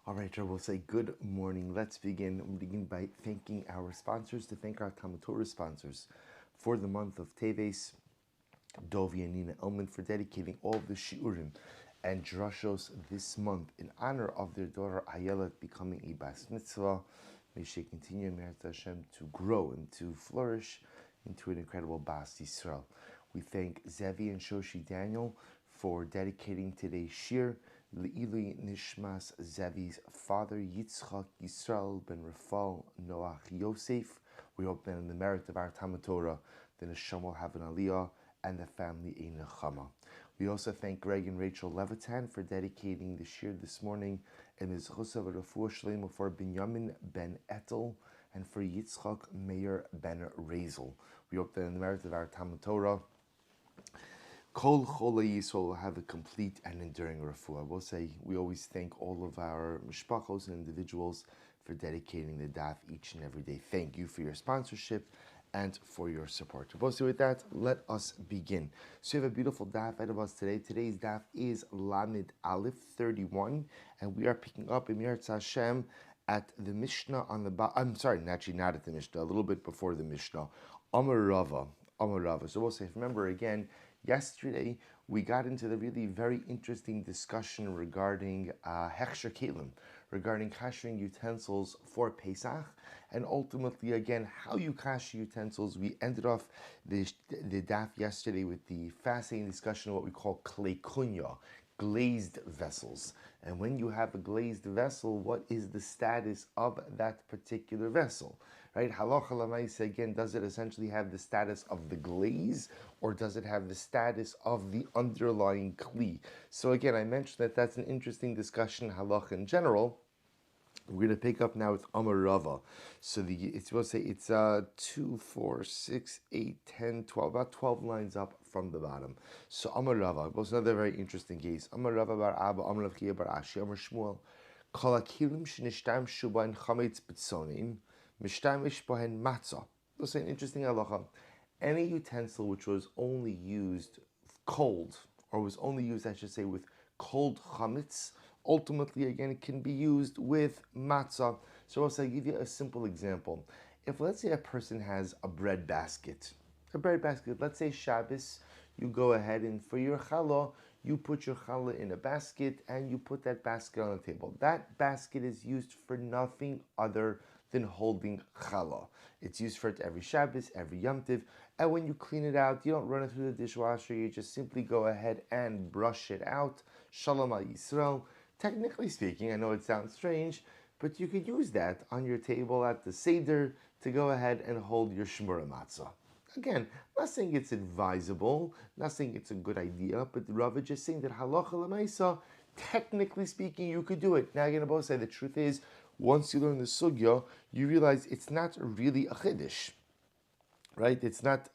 All right, we'll say good morning. Let's begin. We'll begin by thanking our sponsors, to thank our Talmud Torah sponsors for the month of Teves, Dovi and Nina Elman, for dedicating all of the shiurim and drashos this month in honor of their daughter Ayala becoming a bas mitzvah. May she continue, Me'at Hashem, to grow and to flourish into an incredible bas Yisrael. We thank Zevi and Shoshi Daniel for dedicating today's shir. Le'ili Nishmas Zevi's father, Yitzchak Yisrael ben Rafal Noach Yosef. We hope that in the merit of our Talmud Torah, the Neshama will have an aliyah and the family a nechama. We also thank Greg and Rachel Levitan for dedicating the shir this morning, and the Zchusa V'Refuah Shlema for Binyamin ben Etel and for Yitzchak Meir ben Rezel. We hope that in the merit of our Talmud Torah, Kol Cholei Yisrael will have a complete and enduring refuah. I will say we always thank all of our mishpachos and individuals for dedicating the daf each and every day. Thank you for your sponsorship and for your support. So with that, let us begin. So we have a beautiful daf ahead of us today. Today's daf is Lamed Aleph 31, and we are picking up in Yirtz Hashem at the Mishnah on the I'm sorry, actually not at the Mishnah, a little bit before the Mishnah. Amar Rava. So we'll say, remember again, yesterday we got into the really very interesting discussion regarding Hechsher Kelim, regarding kashering utensils for Pesach, and ultimately again how you kasher utensils. We ended off the daf yesterday with the fascinating discussion of what we call klei kunya, glazed vessels. And when you have a glazed vessel, what is the status of that particular vessel? Right? Halacha l'maisa, again, does it essentially have the status of the glaze, or does it have the status of the underlying kli? So again, I mentioned that that's an interesting discussion, halacha in general. We're going to pick up now with Amar Rava. So it's supposed to say it's 2, 4, 6, 8, 10, 12, about 12 lines up from the bottom. So Amar Rava, was another very interesting case. Amar Rava bar Abba, Amar Rav Kiya bar Ashi, Amar Shmuel, Kol hakilim shenishtam shubain chametz b'tzonin, mishtamish bohen matzah. That's an interesting halacha. Any utensil which was only used cold, or was only used, I should say, with cold chametz, ultimately, again, it can be used with matzah. So I'll give you a simple example. If, let's say, a person has a bread basket, let's say Shabbos, you go ahead and for your challah, you put your challah in a basket and you put that basket on the table. That basket is used for nothing other than holding challah. It's used for it every Shabbos, every Yom Tiv, and when you clean it out, you don't run it through the dishwasher, you just simply go ahead and brush it out. Shalom al Yisrael. Technically speaking, I know it sounds strange, but you could use that on your table at the Seder to go ahead and hold your Shmura Matzah. Again, not saying it's advisable, not saying it's a good idea, but Rav is just saying that halacha l'maisa, technically speaking, you could do it. Now, again, I both say the truth is, once you learn the sugya, you realize it's not really a chiddush, right? It's not.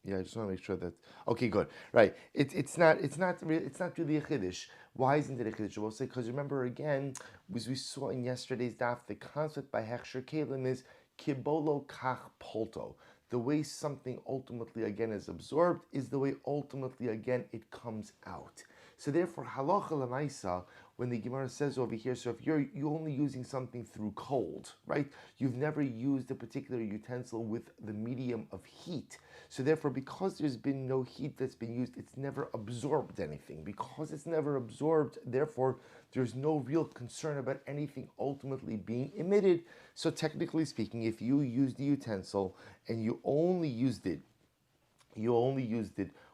Yeah, I just want to make sure that. Okay, good. Right. It's not really a chiddush. Why isn't it a chiddush? We'll say because remember again, as we saw in yesterday's daf, the concept by Hechsher Kelim is kibolo kach polto. The way something ultimately again is absorbed is the way ultimately again it comes out. So therefore, halacha l'maisa, when the Gemara says over here, so if you're only using something through cold, right? You've never used a particular utensil with the medium of heat. So therefore, because there's been no heat that's been used, it's never absorbed anything. Because it's never absorbed, therefore, there's no real concern about anything ultimately being emitted. So technically speaking, if you use the utensil and you only used it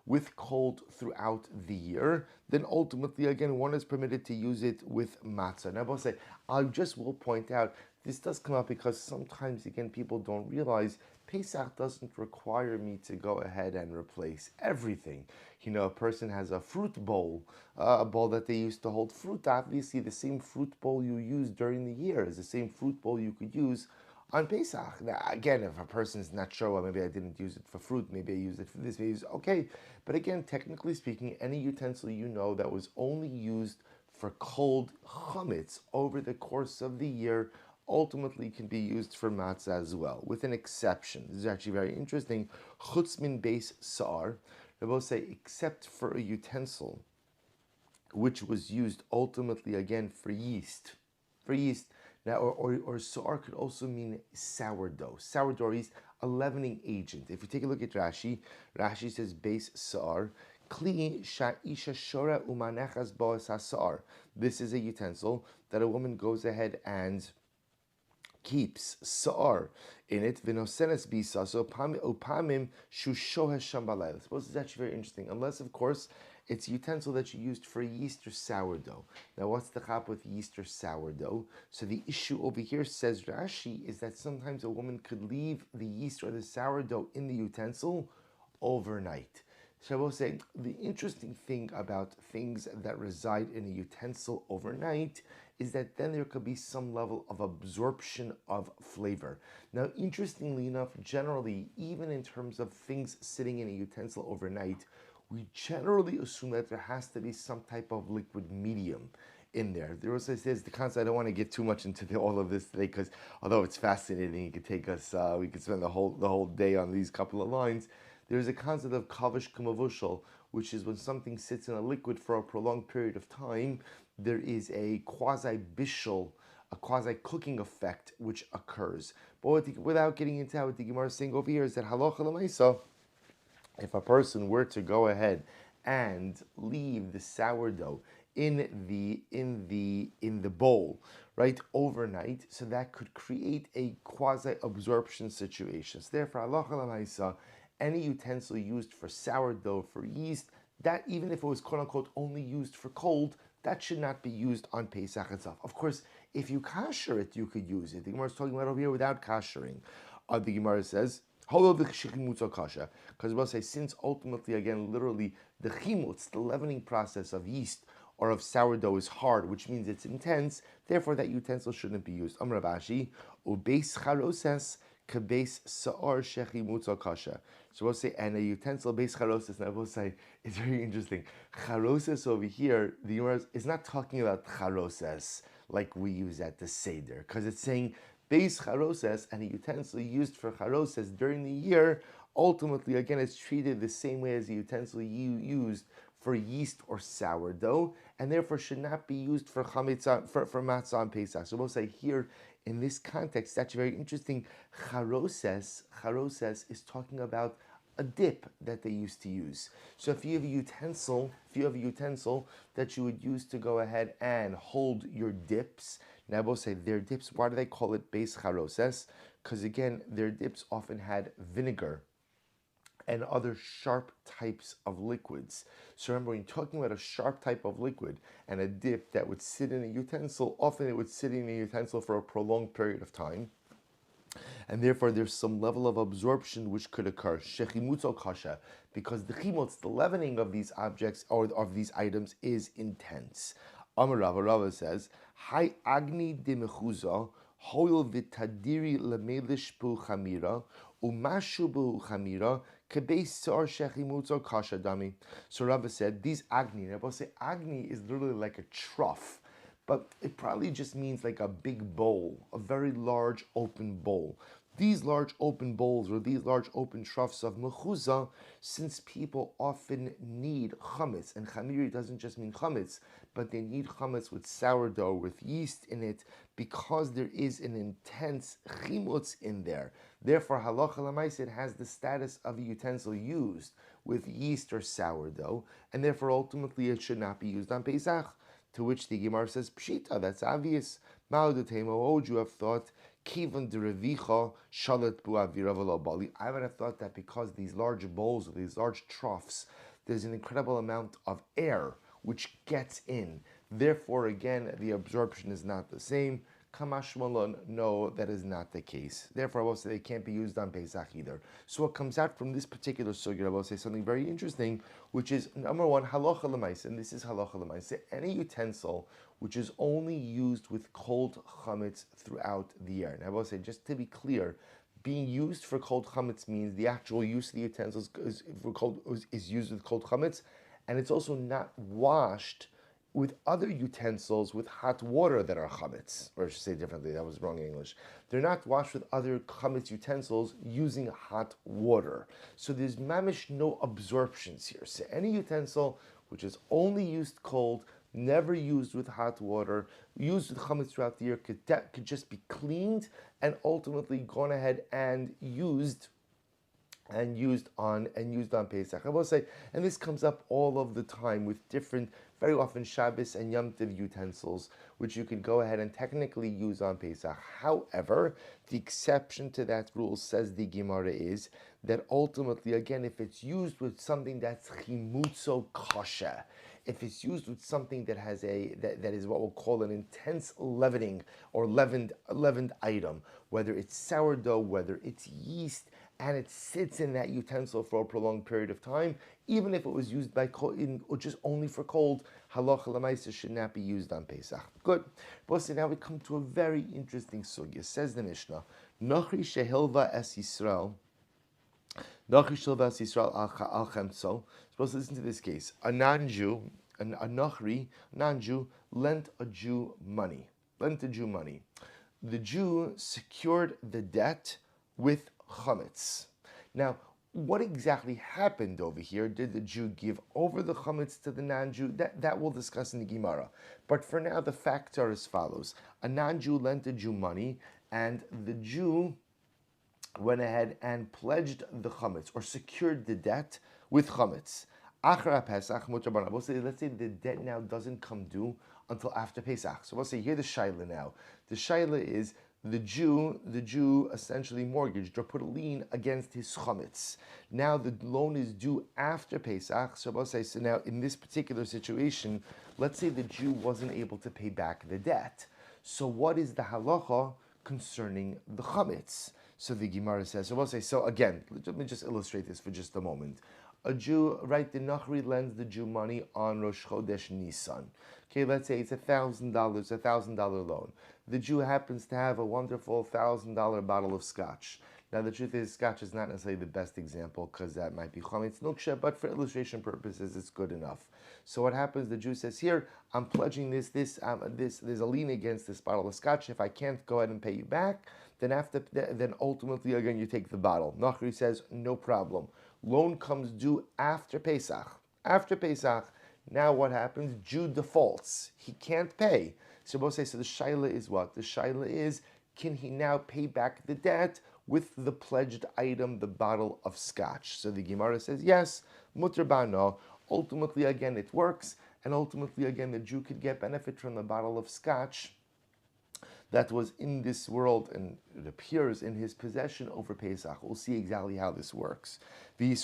with cold throughout the year, then ultimately, again, one is permitted to use it with matzah. Now, I just will point out, this does come up because sometimes, again, people don't realize Pesach doesn't require me to go ahead and replace everything. You know, a person has a fruit bowl, a bowl that they used to hold fruit. Obviously, the same fruit bowl you use during the year is the same fruit bowl you could use on Pesach. Now, again, if a person's not sure, well, maybe I didn't use it for fruit, maybe I used it for this, maybe it's okay. But again, technically speaking, any utensil you know that was only used for cold chametz over the course of the year ultimately can be used for matzah as well, with an exception. This is actually very interesting. Chutz min beis sa'ar, they both say, except for a utensil which was used ultimately again for yeast. For yeast. Now, or soar could also mean sourdough. Sourdough is a leavening agent. If you take a look at Rashi, Rashi says base soar. Kli sha'isha shora umanechas bo'as hasar. This is a utensil that a woman goes ahead and keeps sa'ar in it. V'nosenes bisa. So upamim shushohesh shambalayla. Suppose it's actually very interesting. Unless, of course, it's a utensil that you used for yeast or sourdough. Now, what's the chap with yeast or sourdough? So the issue over here, says Rashi, is that sometimes a woman could leave the yeast or the sourdough in the utensil overnight. So I will say, the interesting thing about things that reside in a utensil overnight is that then there could be some level of absorption of flavor. Now, interestingly enough, generally, even in terms of things sitting in a utensil overnight, we generally assume that there has to be some type of liquid medium in there. There also says the concept. I don't want to get too much into all of this today because although it's fascinating, it could take us. We could spend the whole day on these couple of lines. There's a concept of kavish kumavushal, which is when something sits in a liquid for a prolonged period of time, there is a quasi-bishul, a quasi-cooking effect which occurs. But without getting into what the Gemara is saying over here is that halacha l'maisa, if a person were to go ahead and leave the sourdough in the bowl, right, overnight, so that could create a quasi-absorption situation. So therefore, halacha l'maisa, any utensil used for sourdough, for yeast, that even if it was quote unquote only used for cold, that should not be used on Pesach itself. Of course, if you kasher it, you could use it. The Gemara is talking about over here without kashering. The Gemara says, because we'll say, since ultimately, again, literally, the chimutz, the leavening process of yeast or of sourdough is hard, which means it's intense, therefore that utensil shouldn't be used. Amar Rabashi, ubeis charoses kebeis saor shechimutz kasha. So we'll say, and a utensil beis charoses. Now we'll say, it's very interesting. Charoses over here, the Gemara is not talking about charoses like we use at the Seder, because it's saying beis charoses, and a utensil used for charoses during the year, ultimately, again, it's treated the same way as a utensil used for yeast or sourdough, and therefore should not be used for chametza, for matzah on Pesach. So we'll say here, in this context, that's very interesting. Charoses is talking about a dip that they used to use. So if you have a utensil, that you would use to go ahead and hold your dips, now we'll say their dips, why do they call it beis charoses? Because again, their dips often had vinegar and other sharp types of liquids. So remember, when you're talking about a sharp type of liquid and a dip that would sit in a utensil, often it would sit in a utensil for a prolonged period of time, and therefore there's some level of absorption which could occur. Shechimutz kasha, because the chimutz, the leavening of these objects or of these items, is intense. Amar Rava says, "Hai agni de mechuza hoil vitadiri lemelish bu chamira umashu bu chamira kebeis sar shechimutz kasha dami." So Rava said, these agni. Now, I say agni is literally like a trough, but it probably just means like a big bowl, a very large open bowl. These large open bowls or these large open troughs of mechuzah, since people often need chametz, and chamiri doesn't just mean chametz, but they need chametz with sourdough, with yeast in it, because there is an intense chimutz in there. Therefore, halacha l'maaseh, it has the status of a utensil used with yeast or sourdough, and therefore ultimately it should not be used on Pesach. To which the Gemara says, Pshita, that's obvious. Ma'odetema, what would you have thought? Kivan derevicha shalat bu avira v'lo bali. I would have thought that because these large bowls or these large troughs, there's an incredible amount of air which gets in. Therefore, again, the absorption is not the same. Kamash malon, no, that is not the case. Therefore, I will say they can't be used on Pesach either. So what comes out from this particular sugya, I will say something very interesting, which is, number one, halacha l'maaseh, and this is halacha l'maaseh, any utensil which is only used with cold chametz throughout the year. And I will say, just to be clear, being used for cold chametz means the actual use of the utensils is used with cold chametz, and it's also not washed with other utensils with hot water that are chametz, or I should say differently, that was wrong in English. They're not washed with other chametz utensils using hot water. So there's mamish no absorptions here. So any utensil which is only used cold never used with hot water, used with chametz throughout the year, could just be cleaned and ultimately gone ahead and used on Pesach. I will say, and this comes up all of the time with different, very often Shabbos and Yom Tov utensils, which you can go ahead and technically use on Pesach. However, the exception to that rule, says the Gemara, is that ultimately, again, if it's used with something that's chimutzo kosher, if it's used with something that has that is what we'll call an intense leavening or leavened item, whether it's sourdough, whether it's yeast, and it sits in that utensil for a prolonged period of time, even if it was used or just only for cold, halacha l'maisa should not be used on Pesach. Good. But now we come to a very interesting sugya. Says the Mishnah, Nochri shehilva es Yisrael. Nochri shehilva es Yisrael al chemtzo. Supposed to listen to this case. A non-Jew, a non-Jew, lent a Jew money. The Jew secured the debt with chametz. Now, what exactly happened over here? Did the Jew give over the chametz to the non-Jew? That we'll discuss in the Gemara. But for now, the facts are as follows. A non-Jew lent a Jew money, and the Jew went ahead and pledged the chametz, or secured the debt with chametz. Achra Pesach, let's say the debt now doesn't come due until after Pesach. So we'll say, here the shaila now. The shaila is, the Jew essentially mortgaged or put a lien against his chametz. Now the loan is due after Pesach. So we'll say, so now in this particular situation, let's say the Jew wasn't able to pay back the debt. So what is the halacha concerning the chametz? So the Gemara says, so we'll say, so again, let me just illustrate this for just a moment. A Jew, right, the Nachri lends the Jew money on Rosh Chodesh Nisan. Okay, let's say it's $1,000 loan. The Jew happens to have a wonderful $1,000 bottle of scotch. Now the truth is, scotch is not necessarily the best example because that might be chametz nuksha, but for illustration purposes, it's good enough. So what happens? The Jew says, here, I'm pledging this. There's a lien against this bottle of scotch. If I can't go ahead and pay you back, then ultimately again you take the bottle. Nachri says, no problem. Loan comes due after Pesach. After Pesach, now what happens? Jew defaults. He can't pay. So both say, so the shaila is what? The shaila is, can he now pay back the debt with the pledged item, the bottle of scotch? So the Gemara says, yes, mutter bano. Ultimately, again, it works. And ultimately, again, the Jew could get benefit from the bottle of scotch that was in this world, and it appears in his possession over Pesach. We'll see exactly how this works. So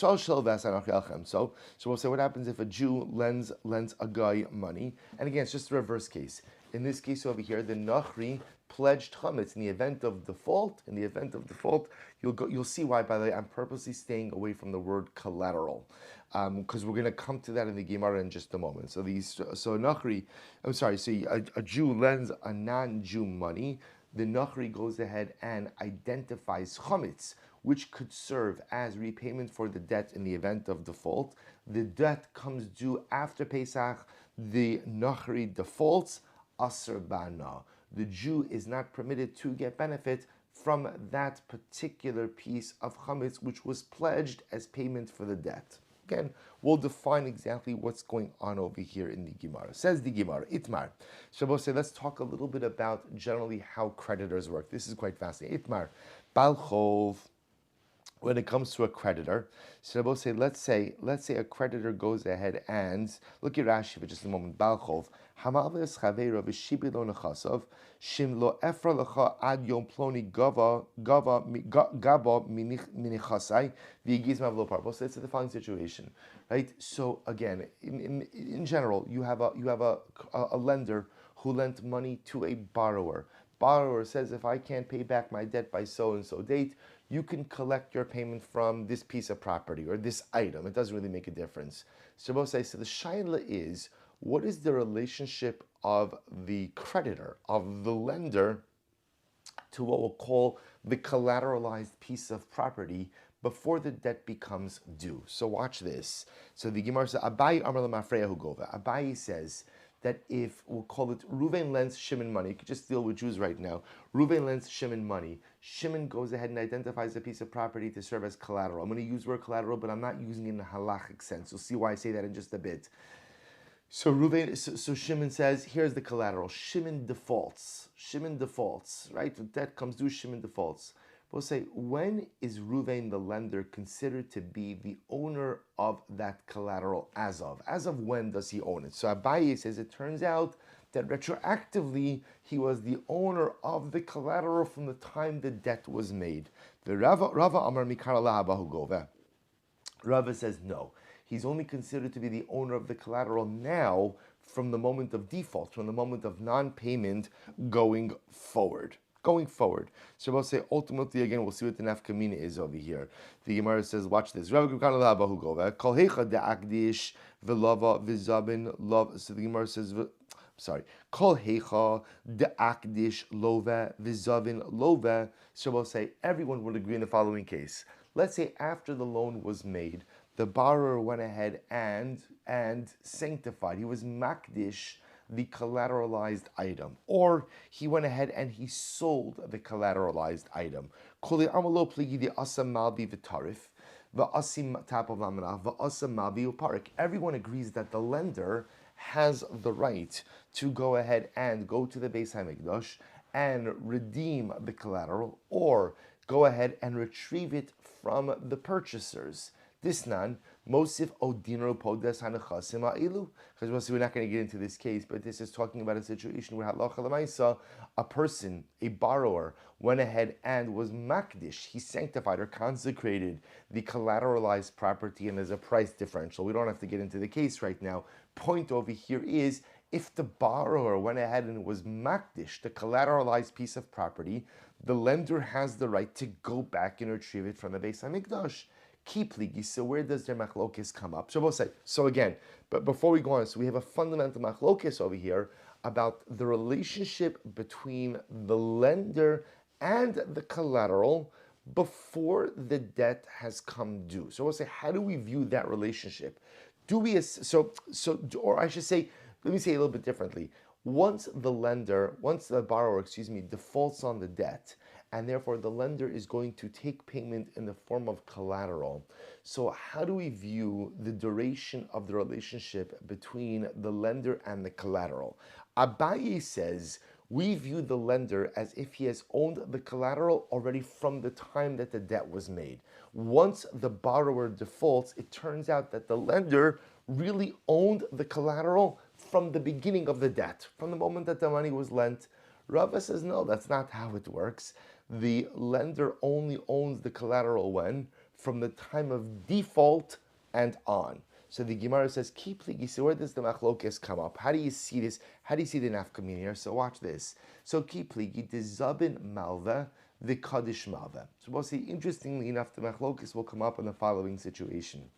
we'll say, what happens if a Jew lends a guy money? And again, it's just a reverse case. In this case over here, the Nachri pledged chametz in the event of default. You'll see why. By the way, I'm purposely staying away from the word collateral, because we're going to come to that in the Gemara in just a moment. So a Jew lends a non-Jew money. The Nachri goes ahead and identifies chametz, which could serve as repayment for the debt in the event of default. The debt comes due after Pesach. The Nachri defaults. Aser bana. The Jew is not permitted to get benefit from that particular piece of chametz which was pledged as payment for the debt. Again, we'll define exactly what's going on over here in the Gemara. Says the Gemara, Itmar. Shabbos say, let's talk a little bit about generally how creditors work. This is quite fascinating. Itmar, Bal Chov. When it comes to a creditor, so we'll say, let's say a creditor goes ahead and look at Rashi for just a moment. Balchov, Hamavis Chavero v'Shibilo Nechasov, Shim lo Efra lecha ad Yom Ploni Gaba Minichasai v'Yigizma v'Lo Parvos. It's the following situation, right? So again, in general, you have a lender who lent money to a borrower. Borrower says, if I can't pay back my debt by so and so date, you can collect your payment from this piece of property or this item. It doesn't really make a difference. So both say, so the shaila is, what is the relationship of the creditor, of the lender, to what we'll call the collateralized piece of property before the debt becomes due? So watch this. So the Gemara says, Abayi Amar Lamafreya Hugova. Abayi says that if, we'll call it, Reuven lends Shimon money. You could just deal with Jews right now. Reuven lends Shimon money. Shimon goes ahead and identifies a piece of property to serve as collateral. I'm going to use the word collateral, but I'm not using it in a halachic sense. You'll see why I say that in just a bit. So Ruvain, so Shimon says, here's the collateral. Shimon defaults. Shimon defaults, right? The debt comes due, Shimon defaults. We'll say, when is Ruvain the lender considered to be the owner of that collateral as of? As of when does he own it? So Abaye says it turns out that retroactively he was the owner of the collateral from the time the debt was made. The Rava Amar Mikara Lahabahu Gove. Rava says no. He's only considered to be the owner of the collateral now from the moment of default, from the moment of non-payment going forward. Going forward. So we'll say ultimately again, we'll see what the nafkamina is over here. The Gemara says, watch this. So the Gemara says, sorry. Kol heicha de'akdish love v'zavin love. So we'll say everyone would agree in the following case. Let's say after the loan was made, the borrower went ahead and sanctified. He was makdish the collateralized item, or he went ahead and he sold the collateralized item. Everyone agrees that the lender has the right to go ahead and go to the Beis HaMikdash and redeem the collateral, or go ahead and retrieve it from the purchasers. Disnan, Mosif Odinro Podes Hanachasim Ilu. Because we're not going to get into this case, but this is talking about a situation where Halacha Lamaisa, a person, a borrower, went ahead and was makdish. He sanctified or consecrated the collateralized property, and there's a price differential. We don't have to get into the case right now. Point over here is, if the borrower went ahead and was makdish, the collateralized piece of property, the lender has the right to go back and retrieve it from the Beis HaMikdash. Kipligi, so where does their machlokes come up? So we'll say, so again, but before we go on, so we have a fundamental machlokes over here about the relationship between the lender and the collateral before the debt has come due. So we'll say, how do we view that relationship? Or I should say, let me say it a little bit differently. Once the borrower, defaults on the debt, and therefore the lender is going to take payment in the form of collateral. So how do we view the duration of the relationship between the lender and the collateral? Abaye says, we view the lender as if he has owned the collateral already from the time that the debt was made. Once the borrower defaults, it turns out that the lender really owned the collateral from the beginning of the debt, from the moment that the money was lent. Rava says, no, that's not how it works. The lender only owns the collateral when? From the time of default and on. So the Gemara says, Kipligi, so where does the machlokes come up? How do you see this? How do you see the nafkamin here? So watch this. So Kipligi, the zabin malva, the kaddish malva. So we'll see, interestingly enough, the machlokes will come up in the following situation.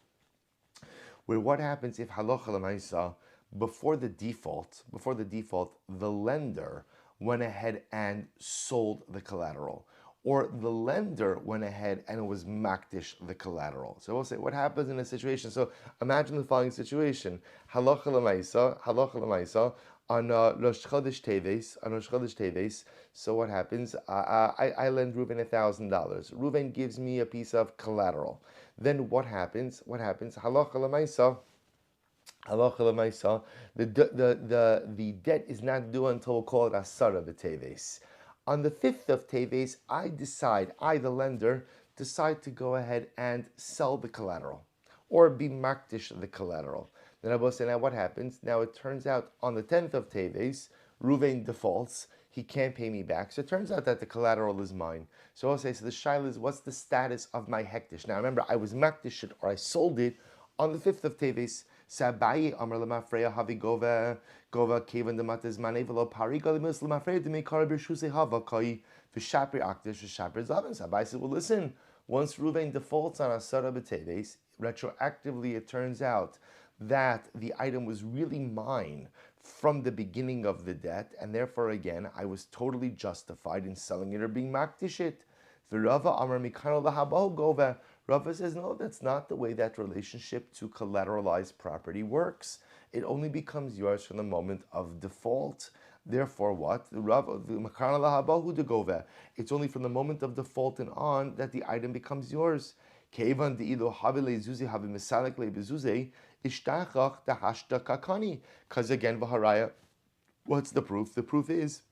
Where what happens if halacha l'maisa, before the default, the lender went ahead and sold the collateral, or the lender went ahead and was makdish the collateral. So we'll say, what happens in a situation? So imagine the following situation: halacha l'maisa on Rosh Chodesh Teves. So what happens? I lend Reuven $1,000. Reuven gives me a piece of collateral. Then what happens? Halacha l'maisa, the debt is not due until we'll call it Asara b'Teves. On the 5th of Teves, the lender, decide to go ahead and sell the collateral, or be makdish the collateral. Then I will say, now what happens? Now it turns out on the 10th of Teves, Reuven defaults, he can't pay me back. So it turns out that the collateral is mine. So I'll say, so the shaila is, what's the status of my hektish? Now remember, I was makdish it, or I sold it on the 5th of Teves. Sabayi Amar Lamafreya Havi Gova Kevan the Matas Manevalo Pari Galimus Lamafreya to make Karabishuse Hava Kai Vishapri Aktish Vishapri Zavin. Sabai said, well, listen, once Reuven defaults on Asara B'Teves, retroactively it turns out that the item was really mine from the beginning of the debt, and therefore again I was totally justified in selling it or being makdish it. V'Rava Amar Mikano Lahabao Gova. Rava says, no, that's not the way that relationship to collateralized property works. It only becomes yours from the moment of default. Therefore, what? It's only from the moment of default and on that the item becomes yours. If Ishtachach dahashta kakani. Because again, v'haraya, what's the proof? The proof is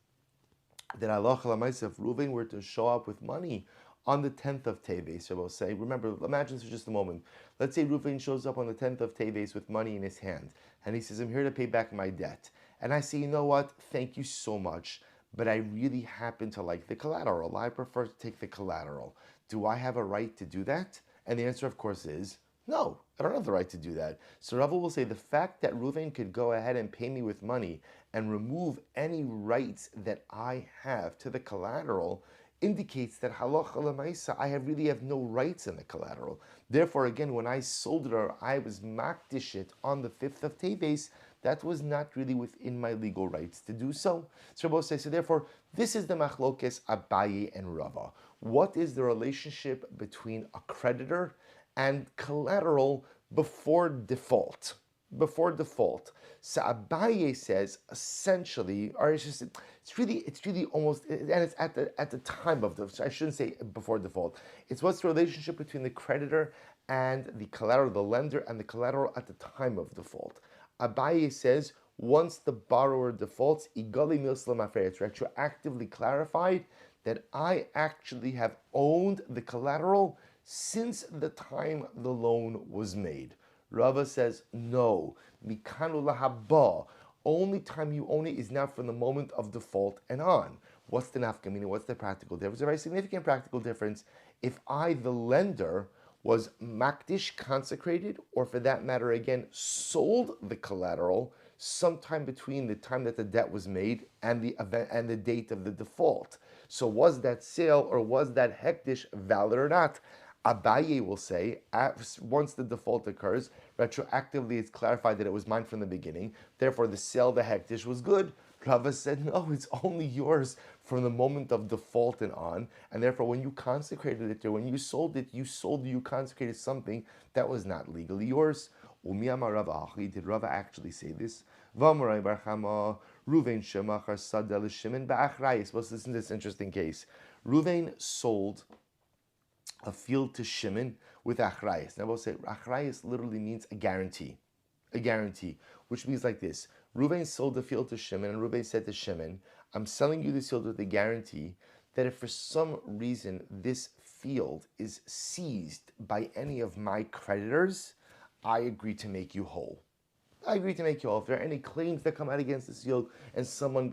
that Allah if Reuven were to show up with money on the 10th of Teves, so we'll say, remember, imagine for just a moment. Let's say Reuven shows up on the 10th of Teves with money in his hand, and he says, I'm here to pay back my debt. And I say, you know what, thank you so much, but I really happen to like the collateral. I prefer to take the collateral. Do I have a right to do that? And the answer, of course, is no, I don't have the right to do that. So Rava will say the fact that Reuven could go ahead and pay me with money and remove any rights that I have to the collateral indicates that halacha l'maisa, I really have no rights in the collateral. Therefore, again, when I sold it or I was makdish it on the 5th of Teves, that was not really within my legal rights to do so. So Rabbi says, so therefore, this is the machlokes Abaye and Rava. What is the relationship between a creditor and collateral before default? Before default. So Abaye says essentially, or it's really almost, and it's at the time of the. I shouldn't say before default. It's what's the relationship between the creditor and the collateral, the lender and the collateral at the time of default. Abaye says once the borrower defaults, igali milslam afreya, it's retroactively clarified that I actually have owned the collateral since the time the loan was made. Rava says, no, mikanu lahaba. Only time you own it is now from the moment of default and on. What's the nafka, meaning what's the practical difference? A very significant practical difference. If I, the lender, was makdish, consecrated, or for that matter, again, sold the collateral sometime between the time that the debt was made and the event and the date of the default. So was that sale or was that hektish valid or not? Abaye will say, once the default occurs, retroactively it's clarified that it was mine from the beginning, therefore the sale, the hektish, was good. Rava said, no, it's only yours from the moment of default and on, and therefore when you consecrated it, or when you consecrated something that was not legally yours. Umiyama Rava Achi, did Rava actually say this? V'amorai Barchama, Ruvain Shemachar Sadel Shimon Ba'achrayis. Well, listen to this interesting case. Ruvain sold a field to Shimon with achrayis. Now we'll say achrayis literally means a guarantee, which means like this: Reuven sold the field to Shimon, and Reuven said to Shimon, "I'm selling you this field with a guarantee that if for some reason this field is seized by any of my creditors, I agree to make you whole." I agree to make you whole. If there are any claims that come out against this field, and someone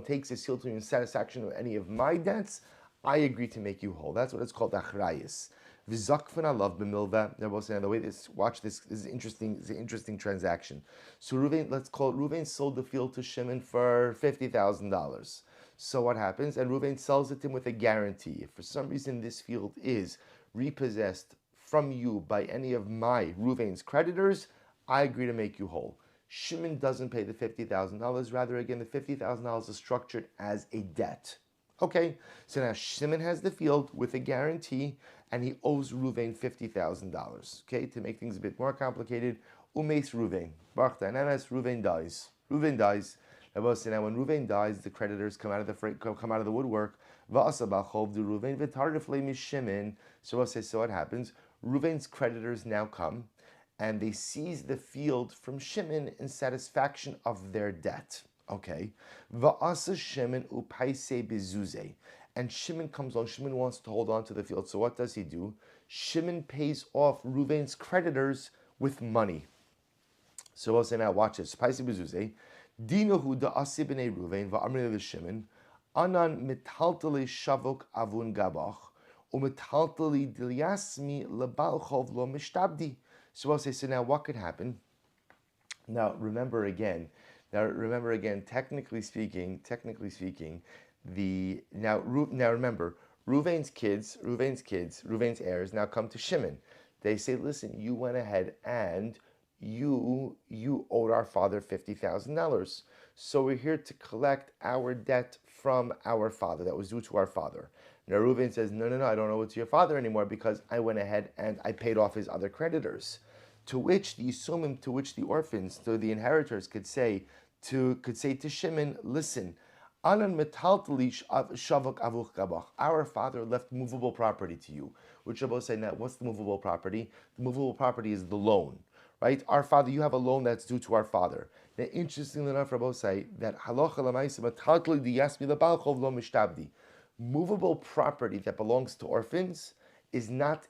takes this field to me in satisfaction of any of my debts, I agree to make you whole. That's what it's called, achrayis. V'zakfan alav b'milva. They're both saying the way this. Watch this. This is interesting. It's an interesting transaction. So Reuven, let's call it. Reuven sold the field to Shimon for $50,000. So what happens? And Reuven sells it to him with a guarantee. If for some reason this field is repossessed from you by any of my Reuven's creditors, I agree to make you whole. Shimon doesn't pay the $50,000. Rather, again, the $50,000 is structured as a debt. Okay, so now Shimon has the field with a guarantee, and he owes Reuven $50,000. Okay, to make things a bit more complicated, Umeis Reuven, Baruch Dananas, Reuven dies. Reuven dies. Now when Reuven dies, the creditors come out of the woodwork. Va'asa b'chov du Reuven v'tarif le Shimon. So what happens? Reuven's creditors now come, and they seize the field from Shimon in satisfaction of their debt. Okay, va'asa Shimon upaise bezuze, and Shimon comes along. Shimon wants to hold on to the field. So what does he do? Shimon pays off Reuven's creditors with money. So we'll say now, watch this. Paise bezuze, dinahu da'asi b'nei Reuven va'amri l'Shimon, anan mitaltali shavok avun gabach, umitaltali dilyasmi lebalchov lo mishtabdi. So we'll say, so now what could happen? Now remember again, technically speaking, remember, Reuven's heirs now come to Shimon. They say, listen, you went ahead and you owed our father $50,000. So we're here to collect our debt from our father that was due to our father. Now Reuven says, no, I don't owe it to your father anymore because I went ahead and I paid off his other creditors. To which the Yisumim, to which the orphans, to the inheritors could say to Shimon, listen, Anan metaltali shavok avuch gabach. Our father left movable property to you. Which Rabbi say now, what's the movable property? The movable property is the loan. right? Our father, you have a loan that's due to our father. Now, interestingly enough, Rabbi say that halacha l'maisa matatli diyasmi lebalchov lo mishtabdi. Movable property that belongs to orphans is not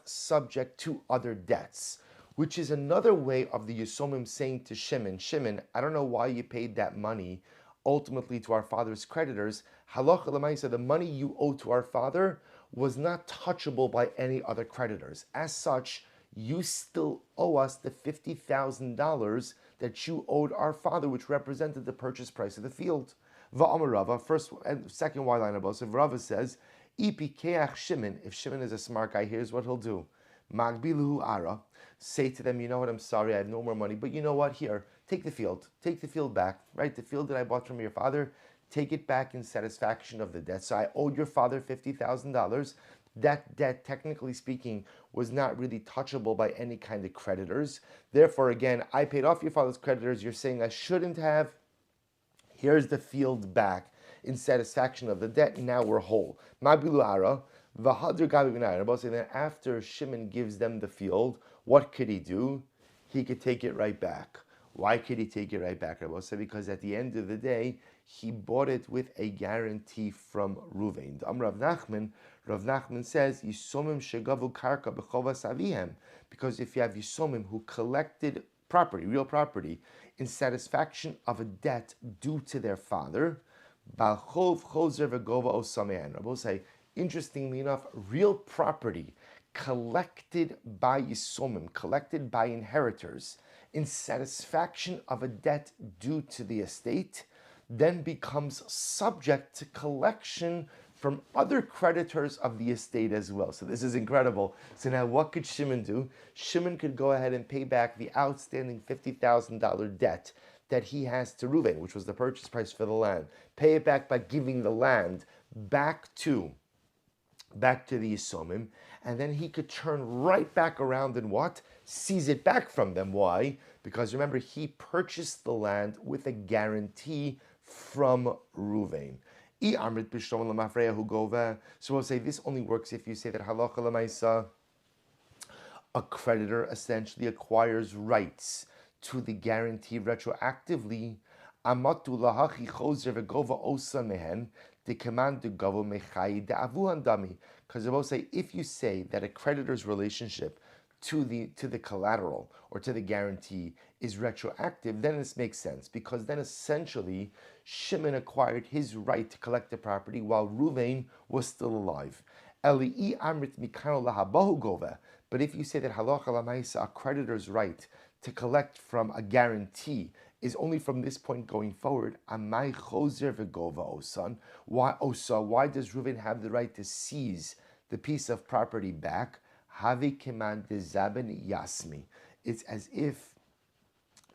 subject to other debts, which is another way of the Yisomim saying to Shimon, Shimon, I don't know why you paid that money ultimately to our father's creditors. Halacha l'maisa, the money you owe to our father was not touchable by any other creditors. As such, you still owe us the $50,000 that you owed our father, which represented the purchase price of the field. Va'amar Rava, first and second Y line above. So Rava says, Ipikeach Shimon, if Shimon is a smart guy, here's what he'll do. Magbiluhu ara, say to them, you know what, I'm sorry, I have no more money, but you know what, here, take the field back, right? The field that I bought from your father, take it back in satisfaction of the debt. So I owed your father $50,000. That debt, technically speaking, was not really touchable by any kind of creditors. Therefore, again, I paid off your father's creditors. You're saying I shouldn't have. Here's the field back in satisfaction of the debt. Now we're whole. Mabilu ara, v'hadr gabi b'nayar. Saying that after Shimon gives them the field, what could he do? He could take it right back. Why could he take it right back, Rabbi? Because at the end of the day, he bought it with a guarantee from Ruvain. Rav Nachman says, Yisomim shegavu karka b'chovas avihem, because if you have Yisomim who collected property, real property, in satisfaction of a debt due to their father, Balchov chozer v'gova osamean. Rabbi say, interestingly enough, real property collected by Yisomim, collected by inheritors, in satisfaction of a debt due to the estate, then becomes subject to collection from other creditors of the estate as well. So this is incredible. So now what could Shimon do? Shimon could go ahead and pay back the outstanding $50,000 debt that he has to Reuven, which was the purchase price for the land. Pay it back by giving the land back to the Yisomim, and then he could turn right back around and what? Seize it back from them. Why? Because remember, he purchased the land with a guarantee from Ruvain. So we'll say this only works if you say that halacha l'maisa, a creditor essentially acquires rights to the guarantee retroactively. Amatu lahachi chozer v'gova osa mehen the command to gavo mechai de avuhan dami. Because they both say if you say that a creditor's relationship to the collateral or to the guarantee is retroactive, then this makes sense, because then essentially Shimon acquired his right to collect the property while Ruvain was still alive. But if you say that halacha l'maisa, a creditor's right to collect from a guarantee is only from this point going forward, amai chozer v'gova osan. Why does Ruvain have the right to seize the piece of property back? Havi keman dezaben yasmi. It's as if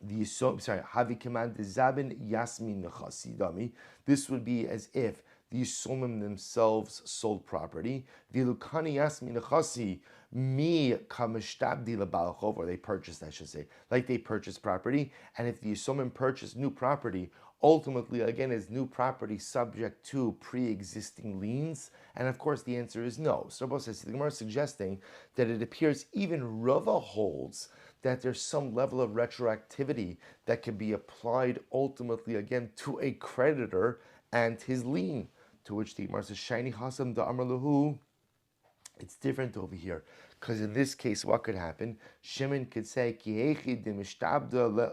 Havi keman dezaben yasmi nechasidami. This would be as if the Yisomim themselves sold property. Vilukani yasmi nechasi mi kamishtabdi lebalchov, or they purchased, I should say, like they purchased property. And if the Yisomim purchased new property, ultimately, again, is new property subject to pre-existing liens? And of course, the answer is no. So Rabbi says, the Gemara is suggesting that it appears even Rava holds that there's some level of retroactivity that can be applied ultimately, again, to a creditor and his lien. To which the Gemara says, Shiny Hasam da Amar Lahu. It's different over here, because in this case, what could happen? Shimon could say, Kihechi de mishtabda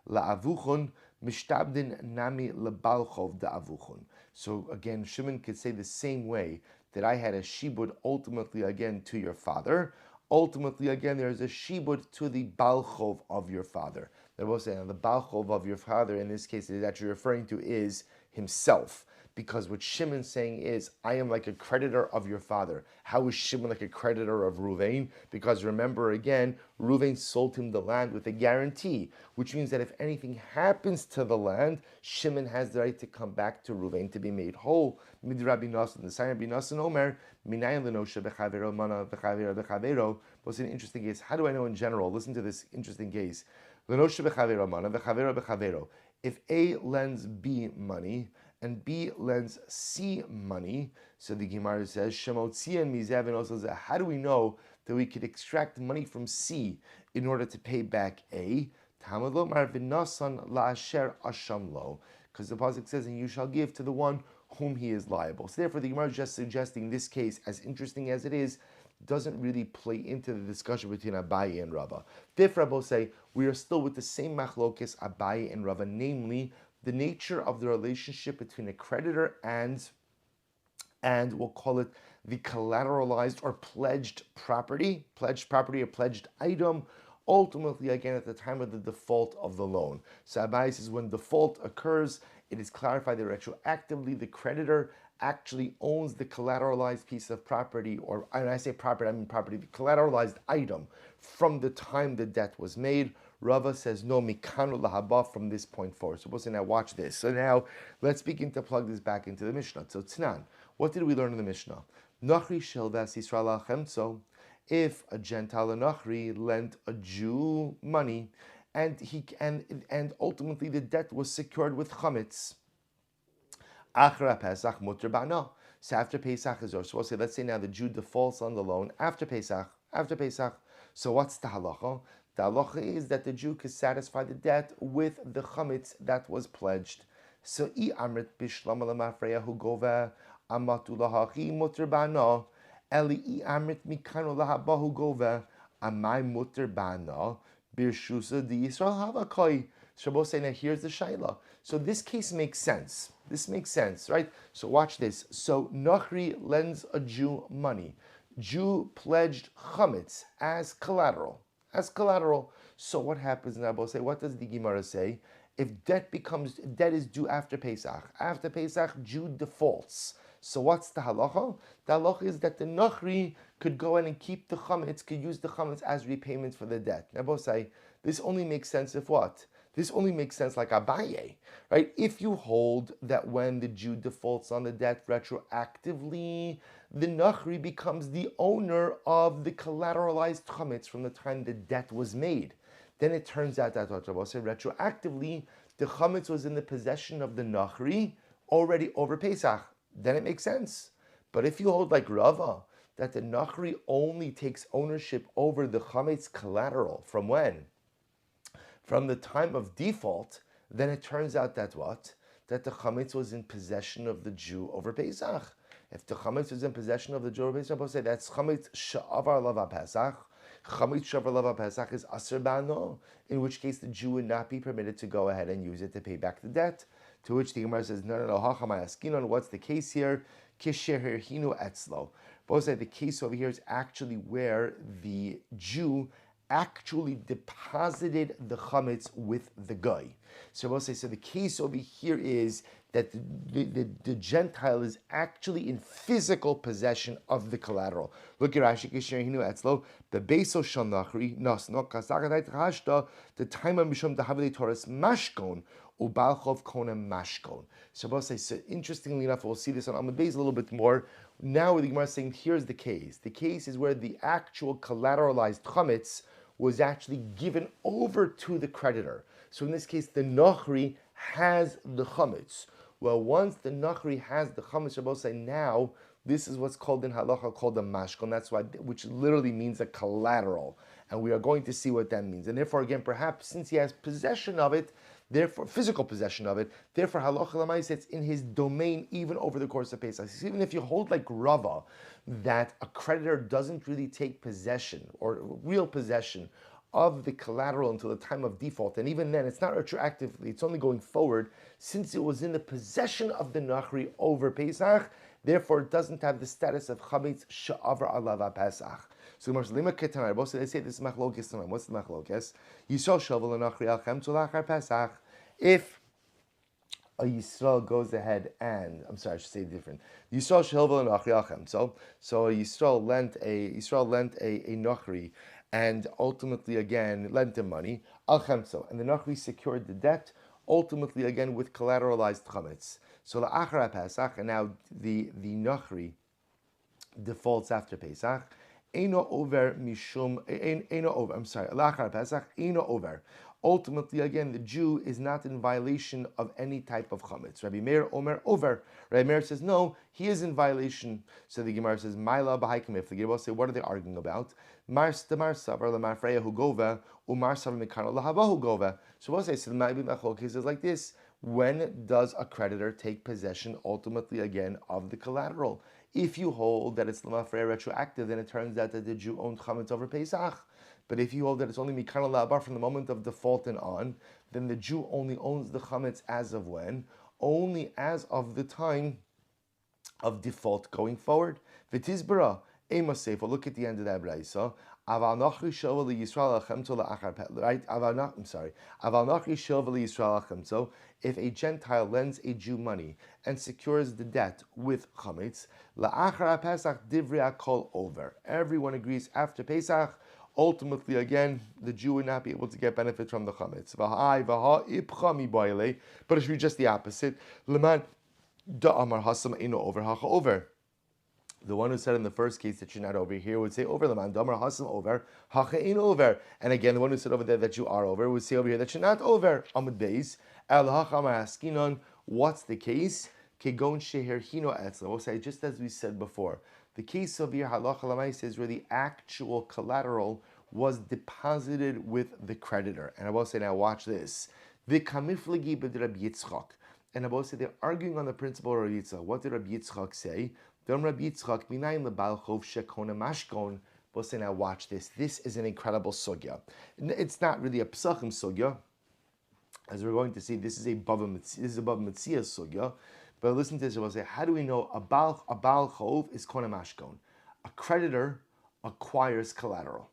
la'avuchon, mishtabdin nami lebalchov da'avuchon. So again, Shimon could say the same way that I had a shibud ultimately again to your father. Ultimately, again, there is a shibud to the balchov of your father. They're both saying the balchov of your father, in this case, that you're referring to is himself. Because what Shimon's saying is, I am like a creditor of your father. How is Shimon like a creditor of Ruvain? Because remember again, Ruvain sold him the land with a guarantee, which means that if anything happens to the land, Shimon has the right to come back to Ruvain to be made whole. Mid Rabbi Nassan, the sign of Rabbi Nassan Omer, Minayin lenosha bechavero mana bechavero bechavero. What's an interesting case? How do I know in general? Listen to this interesting case. Lenosha bechavero mana bechavero bechavero. If A lends B money, and B lends C money, so the Gemara says, how do we know that we could extract money from C in order to pay back A. Talmud lomar v'nasan la'asher asham lo, because the pasuk says, and you shall give to the one whom he is liable. So therefore, the Gemara is just suggesting this case, as interesting as it is, doesn't really play into the discussion between Abaye and Rava. Therefore, Rabbi say we are still with the same machlokes Abaye and Rava, namely the nature of the relationship between a creditor and we'll call it the collateralized or pledged property or pledged item, ultimately again at the time of the default of the loan. So Abaye says when default occurs, it is clarified that retroactively the creditor actually owns the collateralized piece of property, or when I say property, I mean property, the collateralized item from the time the debt was made. Rava says no, mikanu lahaba, from this point forward. So we'll say, now watch this. So now let's begin to plug this back into the Mishnah. So Tnan, what did we learn in the Mishnah? Nachri shelvas Yisrael achemtzo. If a Gentile Nachri lent a Jew money, and ultimately the debt was secured with chametz, Achra Pesach mutter ba'na. So after Pesach is over. So we'll say, let's say now the Jew defaults on the loan after Pesach. So what's the halacha? The halacha is that the Jew can satisfy the debt with the chametz that was pledged. So I amrit bishlam alamafreya hu gova amatu lahachi mutter ba'na. Eli I amrit mikanu lahaba hu gova amai mutter ba'na birshusa di Yisrael havakoi. Shabbos say, now here's the shaila. So this case makes sense. This makes sense, right? So watch this. So Nachri lends a Jew money. Jew pledged chametz as collateral. So what happens now? Shabbos say, what does the Gemara say? If debt is due after Pesach, Jew defaults. So what's the halacha? The halacha is that the Nachri could go in and keep the chametz, could use the chametz as repayment for the debt. Now, both say, this only makes sense if what? This only makes sense like Abaye, right? If you hold that when the Jew defaults on the debt retroactively, the Nachri becomes the owner of the collateralized chametz from the time the debt was made. Then it turns out that retroactively, the chametz was in the possession of the Nachri already over Pesach. Then it makes sense. But if you hold like Rava, that the Nachri only takes ownership over the chametz collateral from when? From the time of default, then it turns out that what? That the chametz was in possession of the Jew over Pesach. If the chametz was in possession of the Jew over Pesach, we'll say that's chametz sha'avar lava Pesach. Chametz sha'avar lava Pesach is aser ba'no, in which case the Jew would not be permitted to go ahead and use it to pay back the debt. To which the Gemara says, no, hachamay askinon. What's the case here? Kisher hinu etzlo. Both say the case over here is actually where the Jew actually deposited the chametz with the guy. So we'll say, so the case over here is that the Gentile is actually in physical possession of the collateral. Look at Rashi, Kisherinu Etzlo, the Beso Shal Nachri, Nasno, Kasakadait Hashta, the time of Mishum Dahavili Torres Mashkon, Ubalchov Konem Mashkon. So we'll say, so interestingly enough, we'll see this on Amud Beis a little bit more. Now the Gemara is saying, here's the case. The case is where the actual collateralized chametz was actually given over to the creditor. So in this case, the Nachri has the chametz. Well, once the Nachri has the chametz, Rabbi say, now this is what's called in halacha called a mashkon. That's why, which literally means a collateral, and we are going to see what that means. And therefore, again, perhaps since he has possession of it, therefore physical possession of it, therefore halacha l'maaseh it's in his domain even over the course of Pesach. So even if you hold like Rava, that a creditor doesn't really take possession or real possession of the collateral until the time of default, and even then it's not retroactively, it's only going forward, since it was in the possession of the Nachri over Pesach, therefore it doesn't have the status of chametz sha'avar alav Pesach. So they say this is machlokes. What's the machlokes? Yisrael shovel Nachri al chem tzolachar Pesach. If a Yisrael goes ahead and, I should say different. Yisrael shovel Nachri al chem. So a Yisrael lent a Nachri, and ultimately again lent him money, al chemso, and the Nachri secured the debt, ultimately again with collateralized chametz. So la'achar Pesach, and now the Nachri defaults after Pesach. Eino over mishum, eino over. La'achar Pesach, eino over. ultimately, again, the Jew is not in violation of any type of chametz. Rabbi Meir Omer over. Rabbi Meir says no, he is in violation. So the Gemara says, "Maila b'haikim." If the Gemara say, what are they arguing about? Mars demar savar lemarfreya hu gova umar savar mikano lahava hu gova. So we'll say, so the Ma'ibim Machlokes is like this: when does a creditor take possession, ultimately, again, of the collateral? If you hold that it's lemafreya retroactive, then it turns out that the Jew owned chametz over Pesach. But if you hold that it's only mikano la'abar from the moment of default and on, then the Jew only owns the chametz as of when? Only as of the time of default going forward. V'tizbara, ema sefer, look at the end of that brayso. Aval nachri shova liyisrael achemto la'achar pet, right? Aval nachri shova liyisrael achemto. If a Gentile lends a Jew money and secures the debt with chametz, la'achar Pesach divrei akol over. Everyone agrees after Pesach. Ultimately, again, the Jew would not be able to get benefit from the chametz. But it should be just the opposite. Over. The one who said in the first case that you're not over here would say over. Over. And again, the one who said over there that you are over would say over here that you're not over. Amud Beis. What's the case? We'll say just as we said before. The case of here, halacha l'maaseh, is where the actual collateral was deposited with the creditor. And I will say, now watch this. The kamiflagi b'd Rabbi Yitzchak. And I will say, they're arguing on the principle of Rabbi Yitzchak. What did Rabbi Yitzchak say? Rabbi Yitzchak, minayin lebal chov shekona mashkon. We'll say, now watch this. This is an incredible sugya. It's not really a Pesachim sugya. As we're going to see, this is a Bava Metzia sugya. But listen to this, we'll say, how do we know a Baal Chov is Kona Mashkon? A creditor acquires collateral.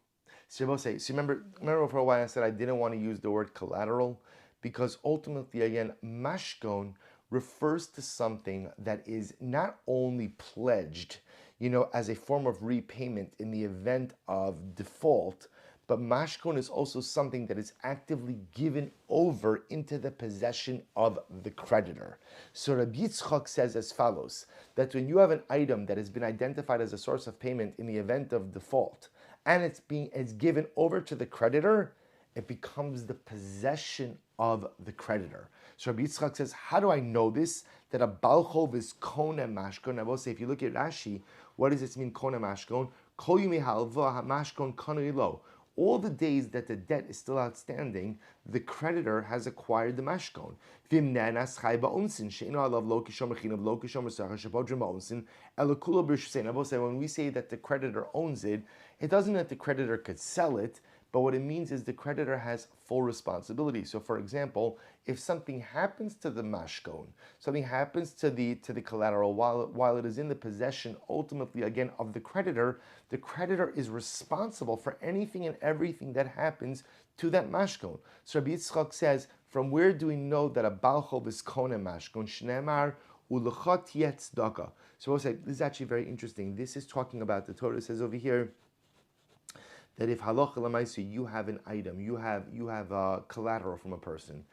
So we'll say, so remember for a while I said I didn't want to use the word collateral, because ultimately, again, Mashkon refers to something that is not only pledged, as a form of repayment in the event of default, but mashkon is also something that is actively given over into the possession of the creditor. So Rabbi Yitzchak says as follows, that when you have an item that has been identified as a source of payment in the event of default, and it's given over to the creditor, it becomes the possession of the creditor. So Rabbi Yitzchak says, how do I know this? That a balchov is kona mashkon. I will say, if you look at Rashi, what does this mean, kona mashkon? Kol yumi halva mashkon kona ilo. All the days that the debt is still outstanding, the creditor has acquired the mashkon. When we say that the creditor owns it, it doesn't mean that the creditor could sell it, but what it means is the creditor has full responsibility. So, for example, if something happens to the mashkon, something happens to the collateral while it is in the possession, ultimately, again, of the creditor is responsible for anything and everything that happens to that mashkon. So Rabbi Yitzchak says, from where do we know that a balchov is kona mashkon? Shneimar ulechot yetzdaka. So we'll say, this is actually very interesting. This is talking about, the Torah says over here, that if halacha l'maaseh, you have an item, you have collateral from a person,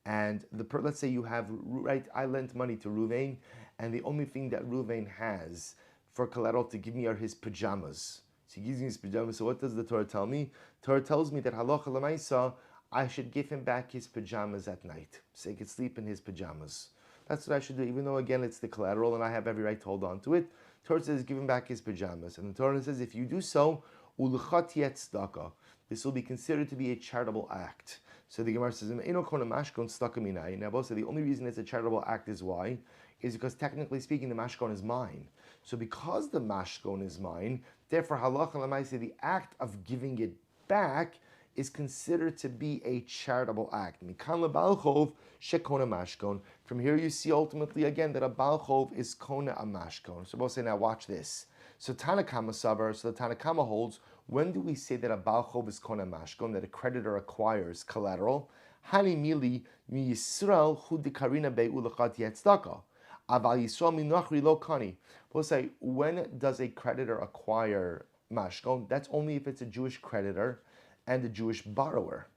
and let's say you have, right, I lent money to Ruvain, and the only thing that Ruvain has for collateral to give me are his pajamas. So he gives me his pajamas. So what does the Torah tell me? Torah tells me that halacha l'maaseh, I should give him back his pajamas at night, so he could sleep in his pajamas. That's what I should do, even though, again, it's the collateral and I have every right to hold on to it. Torah says, give him back his pajamas. And the Torah says, if you do so, this will be considered to be a charitable act. So the Gemara says, now both say the only reason it's a charitable act is why? Is because technically speaking, the mashkon is mine. So because the mashkon is mine, therefore halacha l'maaseh, the act of giving it back is considered to be a charitable act. Mikan lebalchov shekona mashkon. From here you see ultimately again that a balchov is kona a mashkon. So both say, now watch this. So Tanakama Savar, so the Tanakama holds, when do we say that a balchov is kona mashkon, that a creditor acquires collateral? Hani mili mi Yisrael hu dikarina be'ulachat yetzdaka. Aval Yisrael minachri lo kani. We'll say, when does a creditor acquire mashkon? That's only if it's a Jewish creditor and a Jewish borrower.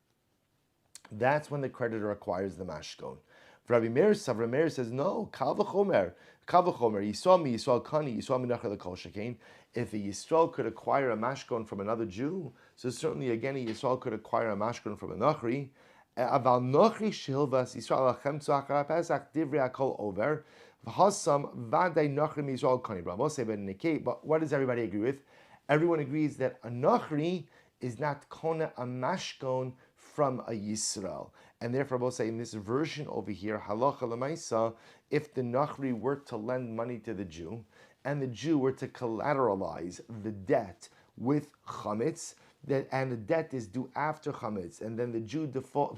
That's when the creditor acquires the mashkon. Rabbi Meir says, no, kal v'chomer, Yisrael kani, Yisrael minachar l'kol shekain. If a Yisrael could acquire a mashkon from another Jew, so certainly again a Yisrael could acquire a mashkon from a Nachri, Aval nochri shilvas Yisrael achem tzachar Pesach divrei akol over. V'hasam vaday nochri Yisrael kani. Ravo say, but what does everybody agree with? Everyone agrees that a nochri is not kona a mashkon from a Yisrael. And therefore, we'll say in this version over here, halacha lemaisa, if the Nachri were to lend money to the Jew, and the Jew were to collateralize the debt with chametz, and the debt is due after chametz, and then the Jew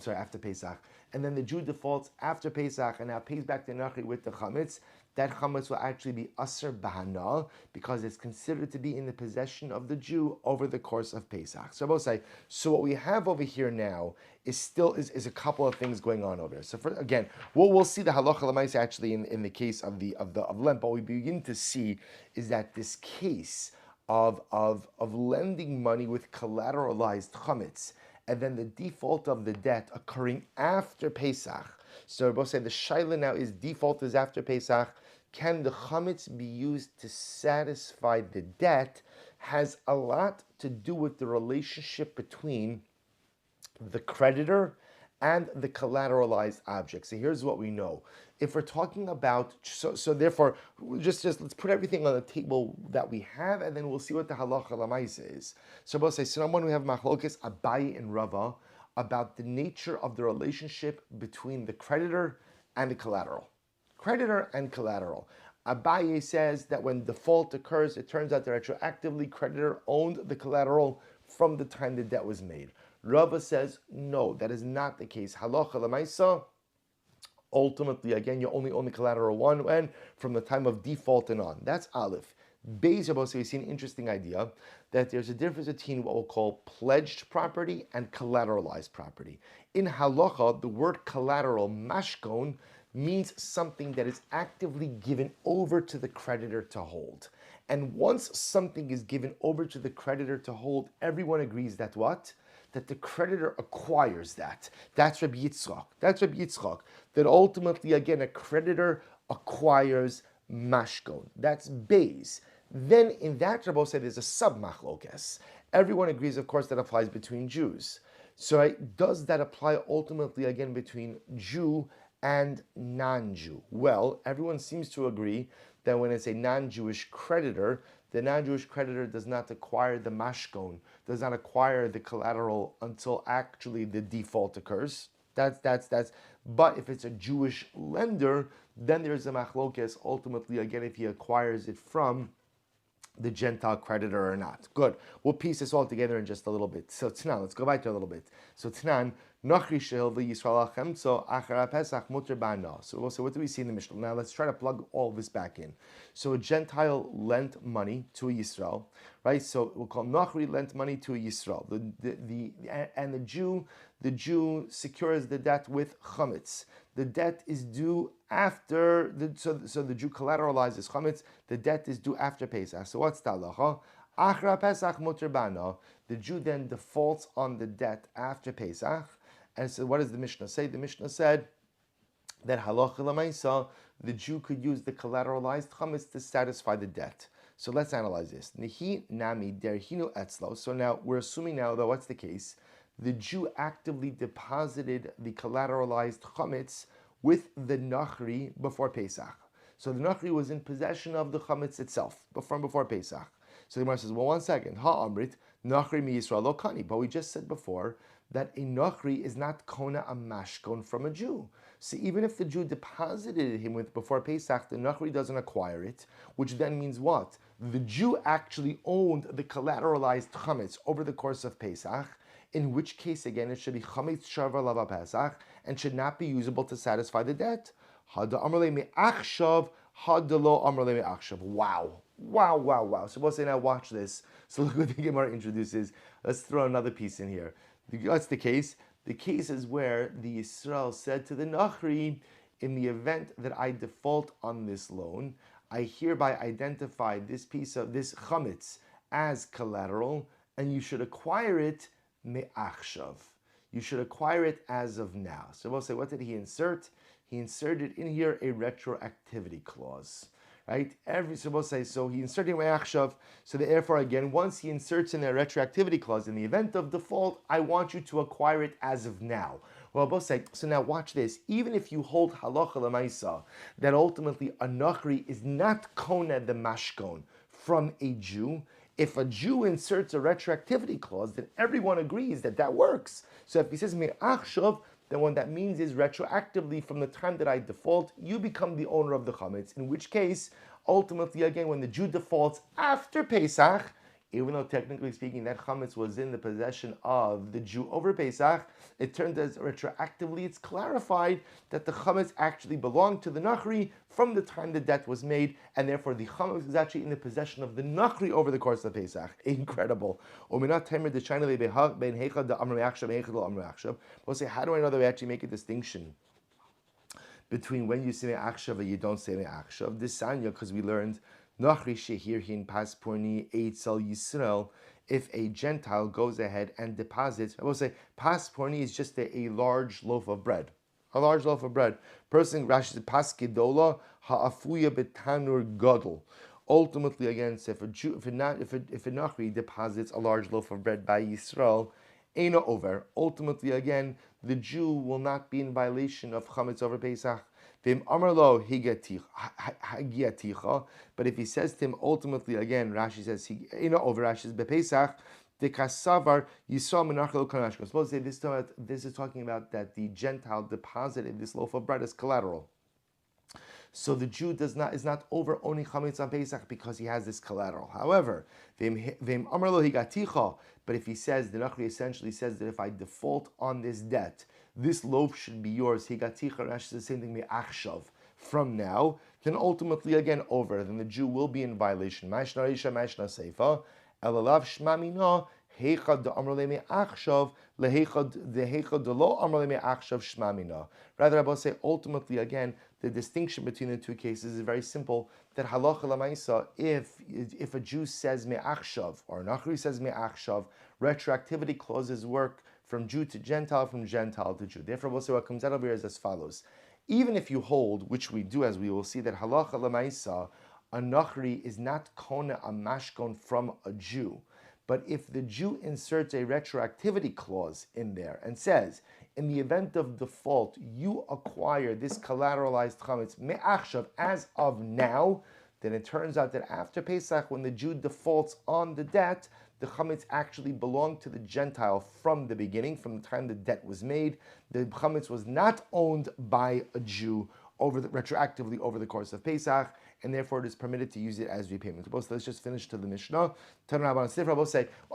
after Pesach, and then the Jew defaults after Pesach, and now pays back the Nachri with the chametz, that chametz will actually be aser bahana because it's considered to be in the possession of the Jew over the course of Pesach. So I will say, so what we have over here now is a couple of things going on over here. So again, we'll see the halacha l'maisa actually in the case of Lent, but what we begin to see is that this case of lending money with collateralized chametz and then the default of the debt occurring after Pesach. So we'll say the shaila now is default is after Pesach. Can the chametz be used to satisfy the debt? Has a lot to do with the relationship between the creditor and the collateralized object. So here's what we know. If we're talking about, so therefore, just let's put everything on the table that we have, and then we'll see what the halacha l'maisa is. So we'll say, so number one, we have machlokes Abaye and Rava about the nature of the relationship between the creditor and the collateral. Creditor and collateral. Abaye says that when default occurs, it turns out that retroactively creditor owned the collateral from the time the debt was made. Rava says, no, that is not the case. Halacha l'maisa, ultimately, again, you only own the collateral one when from the time of default and on. That's Aleph. Beis Rabos, we see an interesting idea that there's a difference between what we'll call pledged property and collateralized property. In halacha, the word collateral, mashkon, means something that is actively given over to the creditor to hold. And once something is given over to the creditor to hold, everyone agrees that what? That the creditor acquires that. That's Rabbi Yitzchak. That ultimately, again, a creditor acquires mashkon. That's Beis. Then in that, Rabbi said, there's a sub-machlokes. Everyone agrees, of course, that applies between Jews. So does that apply ultimately, again, between Jew and non-Jew? Well, everyone seems to agree that when it's a non-Jewish creditor, the non-Jewish creditor does not acquire the mashkon, does not acquire the collateral until actually the default occurs. That's. But if it's a Jewish lender, then there's a machlokes ultimately, again, if he acquires it from the Gentile creditor or not. Good. We'll piece this all together in just a little bit. So Tnan, let's go back to a little bit. So Tnan, Nochri shel v'Yisrael achemtzo achar Pesach muter ba'ana. So what do we see in the Mishnah? Now let's try to plug all this back in. So a Gentile lent money to a Yisrael, right? So we'll call Nochri lent money to a Yisrael. The Jew secures the debt with chametz. The debt is due after so the Jew collateralizes chametz. The debt is due after Pesach. So what's the halacha? Achra Pesach muter ba'ana. The Jew then defaults on the debt after Pesach. And so what does the Mishnah say? The Mishnah said that halacha l'maisa, the Jew could use the collateralized chametz to satisfy the debt. So let's analyze this. Nihi nami derhinu etzlo. So now we're assuming now that what's the case? The Jew actively deposited the collateralized chametz with the nachri before Pesach. So the nachri was in possession of the chametz itself from before Pesach. So the Gemara says, well, one second. Ha-amrit, nachri mi Yisrael lo kani. But we just said before that a nachri is not kona a mashkon from a Jew. So even if the Jew deposited him with before Pesach, the nachri doesn't acquire it, which then means what? The Jew actually owned the collateralized chametz over the course of Pesach, in which case, again, it should be chametz shavar lava Pesach and should not be usable to satisfy the debt. Hada amrle me achshav, hada lo amrle me achshav. Wow. So we'll say now, watch this. So look what the Gemara introduces. Let's throw another piece in here. What's the case? The case is where the Yisrael said to the Nachri, in the event that I default on this loan, I hereby identify this piece of this chametz as collateral, and you should acquire it me'achshav. You should acquire it as of now. So we'll say, what did he insert? He inserted in here a retroactivity clause. Right? So he inserted me'achshav. So therefore, again, once he inserts in a retroactivity clause, in the event of default, I want you to acquire it as of now. Well, both say, so now watch this. Even if you hold halacha lemaisa, that ultimately a nachri is not kona the mashkon from a Jew, if a Jew inserts a retroactivity clause, then everyone agrees that that works. So if he says me'achshav, then what that means is retroactively from the time that I default, you become the owner of the chametz. In which case, ultimately, again, when the Jew defaults after Pesach, even though technically speaking that chametz was in the possession of the Jew over Pesach, it turns out retroactively it's clarified that the chametz actually belonged to the nachri from the time the debt was made, and therefore the chametz is actually in the possession of the nachri over the course of Pesach. Incredible. We'll say, how do I know that we actually make a distinction between when you say me'achshav and you don't say me'achshav? This sanya, because we learned Nachri shehirhin pasporni eitzel Yisrael. If a Gentile goes ahead and deposits, I will say pasporni is just a large loaf of bread. A large loaf of bread. Person Rashi paskidola ha'afuya betanur gadol. Ultimately, again, so if a Nachri deposits a large loaf of bread by Yisrael, Eino over. Ultimately, again, the Jew will not be in violation of chametz over Pesach. But if he says to him, ultimately, again, Rashi says, Eino over. Rashi says, Bepesach, the kasavar Yisrael menachel kanashko. Suppose this is talking about that the Gentile deposited this loaf of bread as collateral. So the Jew is not over owning chametz on Pesach because he has this collateral. However, but if he says, the Nachri essentially says that if I default on this debt, this loaf should be yours. Higaticha, Rashi says the same thing, me'achshav, from now, then ultimately again over. Then the Jew will be in violation. Ma'ishna Risha, Ma'ishna Seifa, Elalav Shmamina, Heichad de Amrle me'achshav, leheichad de heichad de lo Amrle me'achshav Shmamina. Rather, I will say ultimately again, the distinction between the two cases is very simple. That halacha lamaisa, if a Jew says me'achshav or an Nachri says me'achshav, retroactivity clauses work from Jew to Gentile, from Gentile to Jew. Therefore, we'll say what comes out of here is as follows. Even if you hold, which we do, as we will see, that halacha lamaisa, a Nachri is not kona a mashkon from a Jew. But if the Jew inserts a retroactivity clause in there and says, in the event of default, you acquire this collateralized chametz me'achshav as of now, then it turns out that after Pesach, when the Jew defaults on the debt, the chametz actually belonged to the Gentile from the beginning, from the time the debt was made. The chametz was not owned by a Jew retroactively over the course of Pesach, and therefore it is permitted to use it as repayment. So let's just finish to the Mishnah.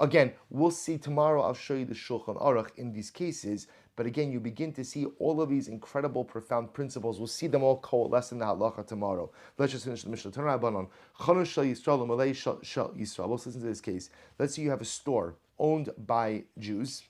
Again, we'll see tomorrow. I'll show you the Shulchan Aruch in these cases. But again, you begin to see all of these incredible, profound principles. We'll see them all coalesce in the halacha tomorrow. Let's just finish the Mishnah. Let's listen to this case. Let's say you have a store owned by Jews.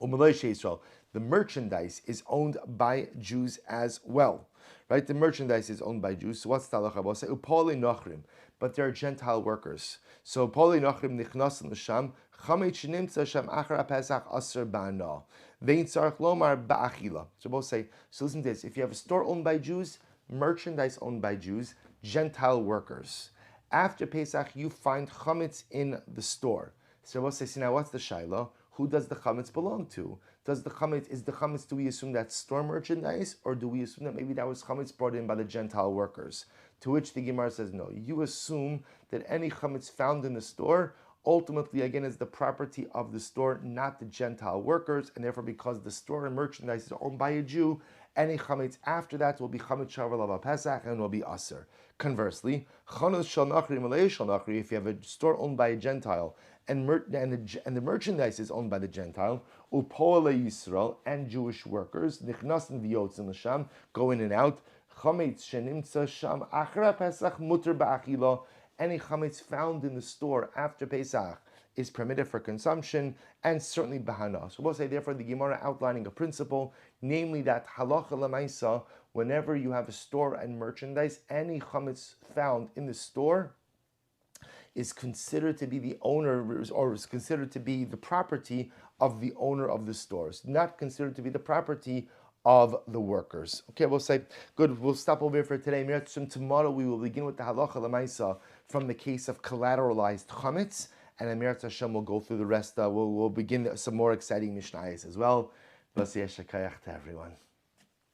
The merchandise is owned by Jews as well. Right? The merchandise is owned by Jews. So what's the halacha? But they're Gentile workers. So poli nachrim nichnasim l'sham chametz shenimtza sham achar Pesach aser ba'ana vein tzarich lomar ba'achila. So both say. So listen to this: if you have a store owned by Jews, merchandise owned by Jews, Gentile workers, after Pesach you find chametz in the store. So both say, now what's the shaila? Who does the chametz belong to? Is the chametz, do we assume that's store merchandise, or do we assume that maybe that was chametz brought in by the Gentile workers? To which the Gemara says, no. You assume that any chametz found in the store, ultimately, again, is the property of the store, not the Gentile workers, and therefore, because the store and merchandise is owned by a Jew, any chametz after that will be chametz shavar Pesach and will be aser. Conversely, chanus shal nachri malei shal nachri, if you have a store owned by a Gentile, and the merchandise is owned by the Gentile, upoale Yisrael, and Jewish workers, nichnasin v'yotzin l'sham, go in and out, chametz shenimtza sham achra Pesach muter ba'achila, any chametz found in the store after Pesach is permitted for consumption, and certainly bahana. So we'll say, therefore, the Gemara outlining a principle, namely that halacha lemaisa, whenever you have a store and merchandise, any chametz found in the store is considered to be the owner, or is considered to be the property of the owner of the stores, not considered to be the property of the workers. Okay, we'll say, good, we'll stop over here for today. Tomorrow we will begin with the halacha lemaisa from the case of collateralized chametz, and Amirat Hashem will go through the rest. We'll begin some more exciting Mishnayos as well. Basi Shakayach to everyone.